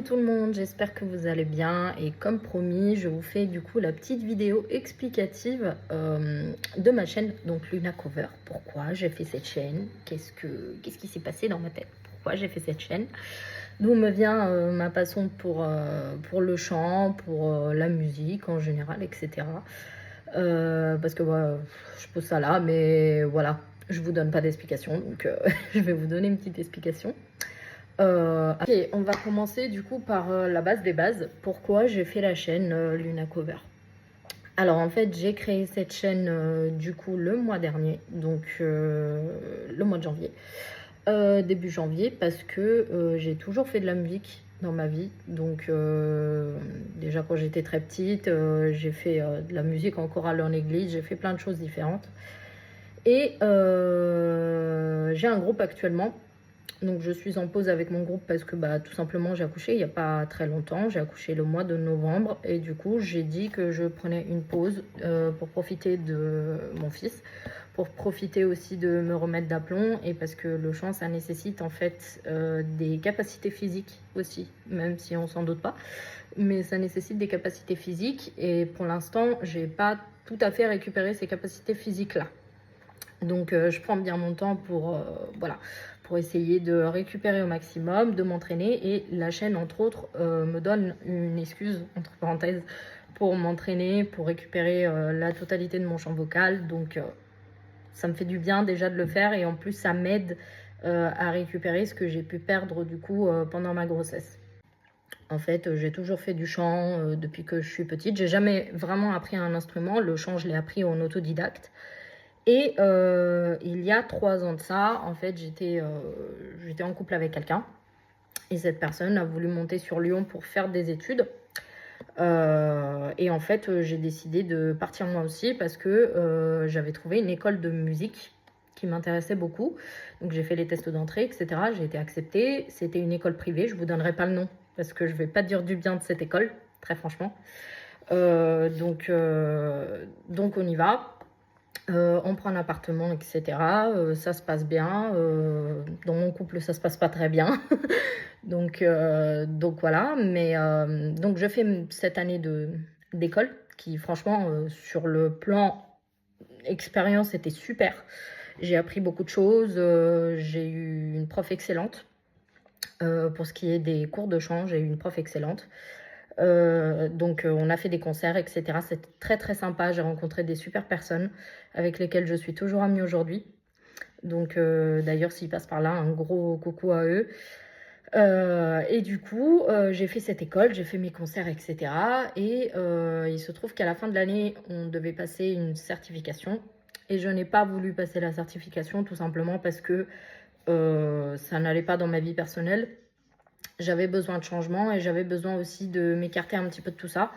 tout le monde, j'espère que vous allez bien et comme promis, je vous fais du coup la petite vidéo explicative de ma chaîne, donc Luna Cover. Pourquoi j'ai fait cette chaîne, qu'est-ce qui s'est passé dans ma tête, pourquoi j'ai fait cette chaîne, d'où me vient ma passion pour le chant, pour la musique en général, etc. Parce que je pose ça là, mais voilà, je vous donne pas d'explication, donc je vais vous donner une petite explication. Ok, on va commencer du coup par la base des bases. Pourquoi j'ai fait la chaîne Luna Cover? Alors en fait, j'ai créé cette chaîne du coup le mois dernier, donc le mois de janvier, début janvier, parce que j'ai toujours fait de la musique dans ma vie. Donc déjà quand j'étais très petite, j'ai fait de la musique en chorale en église, j'ai fait plein de choses différentes. Et j'ai un groupe actuellement. Donc je suis en pause avec mon groupe parce que tout simplement j'ai accouché il n'y a pas très longtemps. J'ai accouché le mois de novembre et du coup j'ai dit que je prenais une pause pour profiter de mon fils, pour profiter aussi de me remettre d'aplomb et parce que le chant ça nécessite en fait des capacités physiques aussi, même si on s'en doute pas. Mais ça nécessite des capacités physiques et pour l'instant j'ai pas tout à fait récupéré ces capacités physiques là. Donc je prends bien mon temps pour essayer de récupérer au maximum, de m'entraîner. Et la chaîne, entre autres, me donne une excuse, entre parenthèses, pour m'entraîner, pour récupérer la totalité de mon champ vocal. Donc ça me fait du bien déjà de le faire. Et en plus, ça m'aide à récupérer ce que j'ai pu perdre du coup pendant ma grossesse. En fait, j'ai toujours fait du chant depuis que je suis petite. J'ai jamais vraiment appris un instrument. Le chant, je l'ai appris en autodidacte. Et il y a 3 ans de ça, en fait, j'étais en couple avec quelqu'un. Et cette personne a voulu monter sur Lyon pour faire des études. Et en fait, j'ai décidé de partir moi aussi parce que j'avais trouvé une école de musique qui m'intéressait beaucoup. Donc j'ai fait les tests d'entrée, etc. J'ai été acceptée. C'était une école privée. Je ne vous donnerai pas le nom parce que je ne vais pas dire du bien de cette école, très franchement. Donc on y va. On prend un appartement, etc. Ça se passe bien. Dans mon couple, ça se passe pas très bien. donc voilà. Mais donc je fais cette année d'école qui, franchement, sur le plan expérience, était super. J'ai appris beaucoup de choses. J'ai eu une prof excellente. Pour ce qui est des cours de chant, j'ai eu une prof excellente. Donc on a fait des concerts, etc. C'était très très sympa. J'ai rencontré des super personnes avec lesquelles je suis toujours amie aujourd'hui. Donc d'ailleurs s'ils passent par là, un gros coucou à eux. Et du coup j'ai fait cette école, j'ai fait mes concerts, etc. Et il se trouve qu'à la fin de l'année on devait passer une certification. Et je n'ai pas voulu passer la certification tout simplement parce que ça n'allait pas dans ma vie personnelle. J'avais besoin de changement et j'avais besoin aussi de m'écarter un petit peu de tout ça.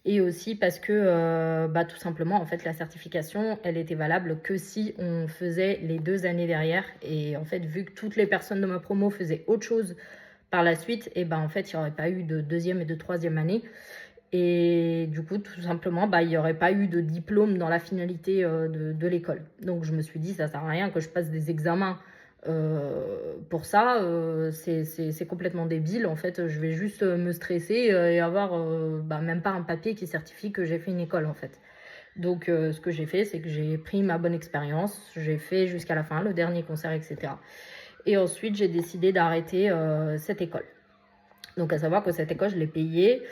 Et aussi parce que tout simplement, en fait, la certification, elle était valable que si on faisait les 2 années derrière. Et en fait, vu que toutes les personnes de ma promo faisaient autre chose par la suite, et en fait, il n'y aurait pas eu de 2e et de 3e année. Et du coup, tout simplement, il n'y aurait pas eu de diplôme dans la finalité de l'école. Donc, je me suis dit, ça sert à rien que je passe des examens pour ça. C'est complètement débile. En fait, je vais juste me stresser et avoir même pas un papier qui certifie que j'ai fait une école, en fait. Donc, ce que j'ai fait, c'est que j'ai pris ma bonne expérience. J'ai fait jusqu'à la fin, le dernier concert, etc. Et ensuite, j'ai décidé d'arrêter cette école. Donc, à savoir que cette école, je l'ai payée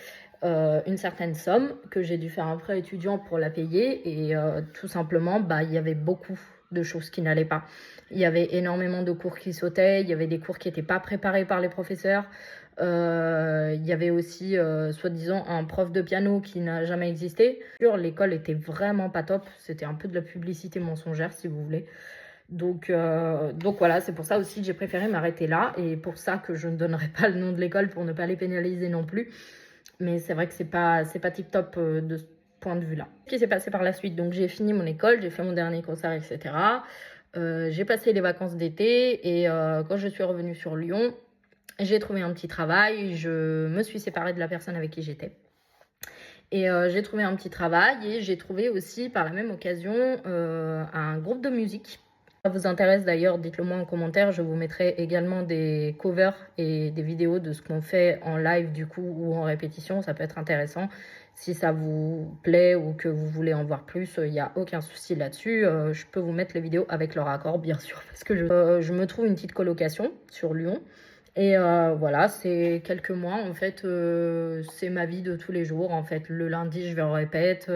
une certaine somme, que j'ai dû faire un prêt étudiant pour la payer. Et tout simplement, il y avait beaucoup de choses qui n'allaient pas. Il y avait énormément de cours qui sautaient, il y avait des cours qui n'étaient pas préparés par les professeurs. Il y avait aussi, soi-disant, un prof de piano qui n'a jamais existé. L'école était vraiment pas top. C'était un peu de la publicité mensongère, si vous voulez. Donc voilà, c'est pour ça aussi que j'ai préféré m'arrêter là. Et pour ça que je ne donnerai pas le nom de l'école pour ne pas les pénaliser non plus. Mais c'est vrai que c'est pas tip top de ce point de vue-là. Ce qui s'est passé par la suite, donc j'ai fini mon école, j'ai fait mon dernier concert, etc. J'ai passé les vacances d'été et quand je suis revenue sur Lyon, j'ai trouvé un petit travail. Je me suis séparée de la personne avec qui j'étais. Et j'ai trouvé un petit travail et j'ai trouvé aussi par la même occasion un groupe de musique ça vous intéresse d'ailleurs, dites-le moi en commentaire. Je vous mettrai également des covers et des vidéos de ce qu'on fait en live du coup ou en répétition. Ça peut être intéressant. Si ça vous plaît ou que vous voulez en voir plus, il n'y a aucun souci là-dessus. Je peux vous mettre les vidéos avec leur accord, bien sûr, parce que je me trouve une petite colocation sur Lyon. Et voilà, c'est quelques mois, en fait, c'est ma vie de tous les jours. En fait, le lundi, je vais en répète.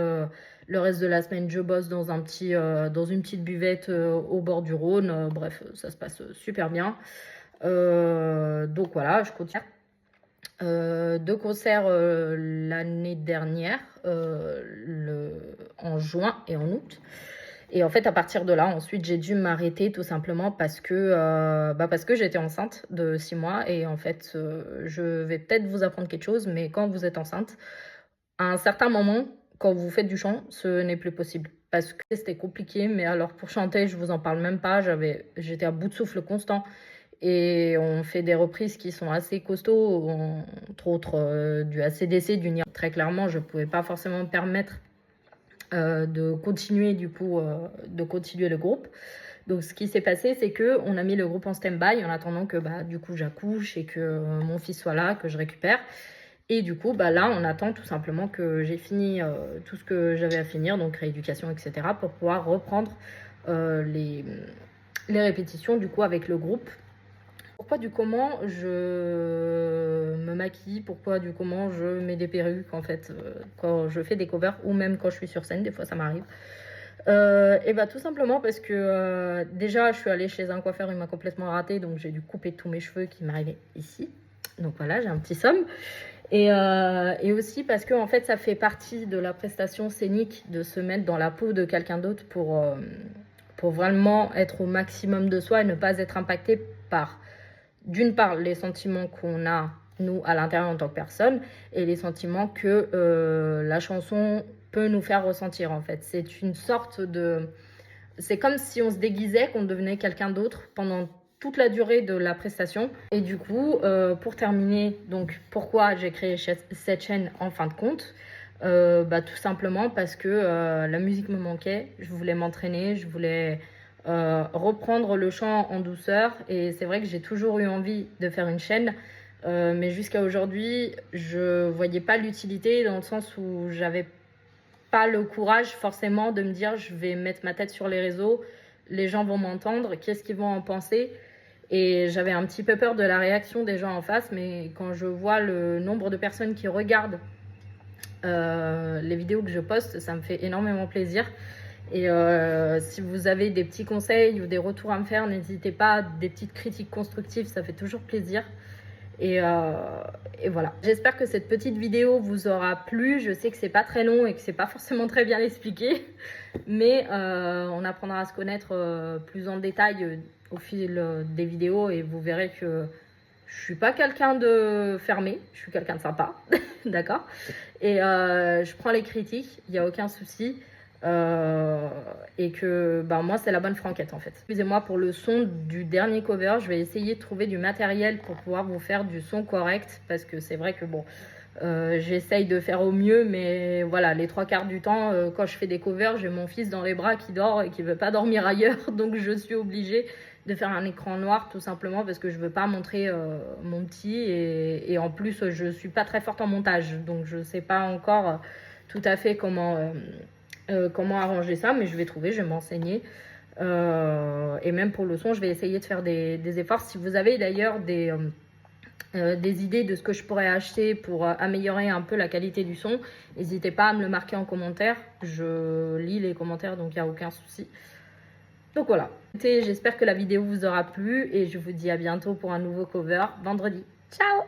Le reste de la semaine, je bosse dans dans une petite buvette au bord du Rhône. Bref, ça se passe super bien. Donc voilà, je continue. Deux concerts l'année dernière, en juin et en août. Et en fait, à partir de là, ensuite, j'ai dû m'arrêter tout simplement parce que j'étais enceinte de 6 mois. Et en fait, je vais peut-être vous apprendre quelque chose, mais quand vous êtes enceinte, à un certain moment, quand vous faites du chant, ce n'est plus possible. Parce que c'était compliqué, mais alors pour chanter, je vous en parle même pas. J'étais à bout de souffle constant. Et on fait des reprises qui sont assez costauds, entre autres du AC/DC, du NIR. Très clairement, je ne pouvais pas forcément me permettre de continuer de continuer le groupe. Donc ce qui s'est passé, c'est que on a mis le groupe en stand-by en attendant que du coup j'accouche et que mon fils soit là, que je récupère. Et du coup là on attend tout simplement que j'ai fini tout ce que j'avais à finir, donc rééducation, etc., pour pouvoir reprendre les répétitions du coup avec le groupe. Pourquoi du comment je me maquille, pourquoi du comment je mets des perruques en fait quand je fais des covers ou même quand je suis sur scène, des fois ça m'arrive. Et tout simplement parce que déjà je suis allée chez un coiffeur, il m'a complètement raté, donc j'ai dû couper tous mes cheveux qui m'arrivaient ici. Donc voilà, j'ai un petit somme. Et aussi parce que en fait ça fait partie de la prestation scénique de se mettre dans la peau de quelqu'un d'autre pour vraiment être au maximum de soi et ne pas être impacté par, d'une part, les sentiments qu'on a, nous, à l'intérieur en tant que personne, et les sentiments que la chanson peut nous faire ressentir, en fait. C'est une sorte de... C'est comme si on se déguisait, qu'on devenait quelqu'un d'autre pendant toute la durée de la prestation. Et du coup, pour terminer, donc pourquoi j'ai créé cette chaîne en fin de compte, tout simplement parce que la musique me manquait, je voulais m'entraîner, je voulais reprendre le chant en douceur. Et c'est vrai que j'ai toujours eu envie de faire une chaîne, mais jusqu'à aujourd'hui, je voyais pas l'utilité dans le sens où j'avais pas le courage forcément de me dire je vais mettre ma tête sur les réseaux, les gens vont m'entendre, qu'est-ce qu'ils vont en penser? Et j'avais un petit peu peur de la réaction des gens en face, mais quand je vois le nombre de personnes qui regardent les vidéos que je poste, ça me fait énormément plaisir. Et si vous avez des petits conseils ou des retours à me faire, n'hésitez pas, des petites critiques constructives, ça fait toujours plaisir. Et voilà. J'espère que cette petite vidéo vous aura plu. Je sais que c'est pas très long et que c'est pas forcément très bien expliqué, mais on apprendra à se connaître plus en détail au fil des vidéos et vous verrez que je suis pas quelqu'un de fermé, je suis quelqu'un de sympa, d'accord. Et je prends les critiques, il n'y a aucun souci. Et que moi c'est la bonne franquette en fait. Excusez-moi pour le son du dernier cover, je vais essayer de trouver du matériel pour pouvoir vous faire du son correct, parce que c'est vrai que j'essaye de faire au mieux, mais voilà, les 3/4 du temps quand je fais des covers, j'ai mon fils dans les bras qui dort et qui veut pas dormir ailleurs, donc je suis obligée de faire un écran noir tout simplement parce que je veux pas montrer mon petit, et en plus je suis pas très forte en montage, donc je sais pas encore tout à fait comment arranger ça, mais je vais trouver, je vais m'enseigner. Et même pour le son, je vais essayer de faire des efforts. Si vous avez d'ailleurs des idées de ce que je pourrais acheter pour améliorer un peu la qualité du son, n'hésitez pas à me le marquer en commentaire. Je lis les commentaires, donc il n'y a aucun souci. Donc voilà, j'espère que la vidéo vous aura plu et je vous dis à bientôt pour un nouveau cover vendredi. Ciao!